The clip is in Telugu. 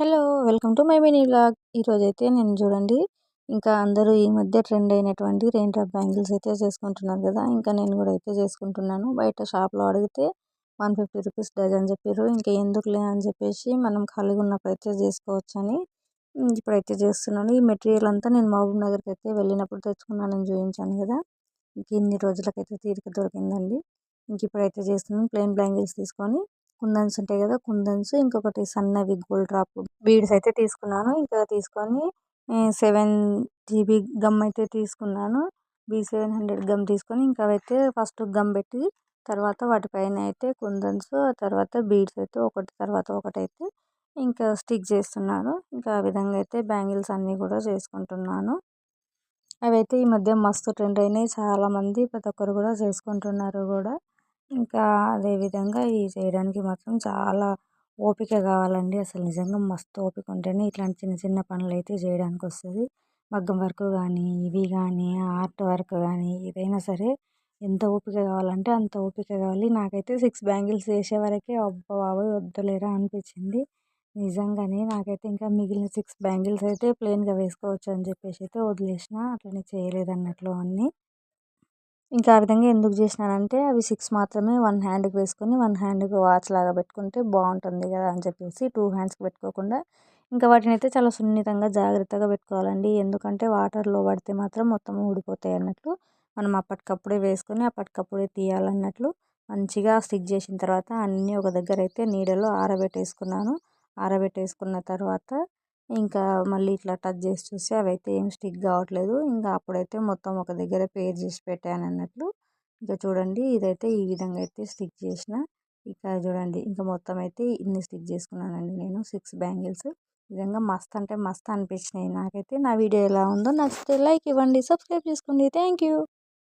Hello! Welcome to my mini vlog. ఈరోజైతే నేను చూడండి, ఇంకా అందరూ ఈ మధ్య ట్రెండ్ అయినటువంటి రెయిన్ డ్రాప్ బ్యాంగిల్స్ అయితే చేసుకుంటున్నారు కదా! ఇంకా నేను కూడా అయితే చేసుకుంటున్నాను. బయట షాప్‌లో అడిగితే 150 రూపీస్ డజన్ చెప్పిర్రు. ఇంకా ఎందుకులే అని చెప్పేసి మనం ఖాళీగా ఉన్నప్పుడు అయితే చేసుకోవచ్చని ఇప్పుడైతే చేస్తున్నాను. ఈ మెటీరియల్ అంతా నేను మహబూబ్ నగర్‌కి అయితే వెళ్ళినప్పుడు తెచ్చుకున్నానని చూపించాను కదా! ఇంక ఇన్ని రోజులకైతే తీరిక దొరికిందండి. ఇంక ఇప్పుడైతే చేస్తున్నాను. ప్లెయిన్ బ్యాంగిల్స్ తీసుకొని కుందన్స్ ఉంటాయి కదా! కుందన్స్ ఇంకొకటి సన్నవి గోల్డ్ డ్రాప్ బీడ్స్ అయితే తీసుకున్నాను. ఇంకా తీసుకొని 7 జీబీ గమ్ అయితే తీసుకున్నాను. B700 గమ్ తీసుకొని ఇంకా అవైతే ఫస్ట్ గమ్ పెట్టి తర్వాత వాటిపైన అయితే కుందన్స్ తర్వాత బీడ్స్ అయితే ఒకటి తర్వాత ఒకటైతే ఇంకా స్టిక్ చేస్తున్నాను. ఇంకా ఆ విధంగా అయితే బ్యాంగిల్స్ అన్నీ కూడా చేసుకుంటున్నాను. అవైతే ఈ మధ్య మస్తు ట్రెండ్ అయినాయి. చాలామంది ప్రతి ఒక్కరు కూడా చేసుకుంటున్నారు కూడా. ఇంకా అదే విధంగా ఇవి చేయడానికి మాత్రం చాలా ఓపిక కావాలండి. అసలు నిజంగా మస్తు ఓపిక ఉంటేనే ఇట్లాంటి చిన్న చిన్న పనులైతే చేయడానికి వస్తది. మగ్గం వర్క్ కానీ, ఇవి కానీ, ఆర్ట్ వర్క్ కానీ ఏదైనా సరే ఎంత ఓపిక కావాలంటే అంత ఓపిక కావాలి. నాకైతే 6 బ్యాంగిల్స్ చేసే వరకే అబ్బా బాబోయ్! వద్దులేరా అనిపించింది. నిజంగానే నాకైతే ఇంకా మిగిలిన 6 బ్యాంగిల్స్ అయితే ప్లెయిన్‌గా వేసుకోవచ్చు అని చెప్పేసి అయితే వదిలేసిన. అట్లనే చేయలేదన్నట్లు అన్నీ. ఇంకా ఆ విధంగా ఎందుకు చేసినానంటే అవి 6 మాత్రమే 1 హ్యాండ్‌కి వేసుకొని 1 హ్యాండ్‌కి వాచ్ లాగా పెట్టుకుంటే బాగుంటుంది కదా అని చెప్పేసి 2 హ్యాండ్స్‌కి పెట్టుకోకుండా ఇంకా వాటినైతే చాలా సున్నితంగా జాగ్రత్తగా పెట్టుకోవాలండి. ఎందుకంటే వాటర్‌లో పడితే మాత్రం మొత్తం ఊడిపోతాయి అన్నట్లు. మనం అప్పటికప్పుడే వేసుకొని అప్పటికప్పుడే తీయాలన్నట్లు మంచిగా స్టిక్ చేసిన తర్వాత అన్నీ ఒక దగ్గర అయితే నీడలో ఆరబెట్టేసుకున్నాను. ఆరబెట్టేసుకున్న తర్వాత ఇంకా మళ్ళీ ఇట్లా టచ్ చేసి చూస్తే అవైతే ఏం స్టిక్ కావట్లేదు. ఇంకా అప్పుడైతే మొత్తం ఒక దగ్గర పేర్ చేసి పెట్టాను అన్నట్లు. ఇంకా చూడండి ఇదైతే ఈ విధంగా అయితే స్టిక్ చేసిన. ఇక చూడండి ఇంకా మొత్తం అయితే ఇన్ని స్టిక్ చేసుకున్నానండి నేను 6 బ్యాంగిల్స్. నిజంగా మస్త్ అంటే మస్త్ అనిపించినాయి నాకైతే. నా వీడియో ఎలా ఉందో నచ్చితే లైక్ ఇవ్వండి, సబ్స్క్రైబ్ చేసుకోండి. Thank you.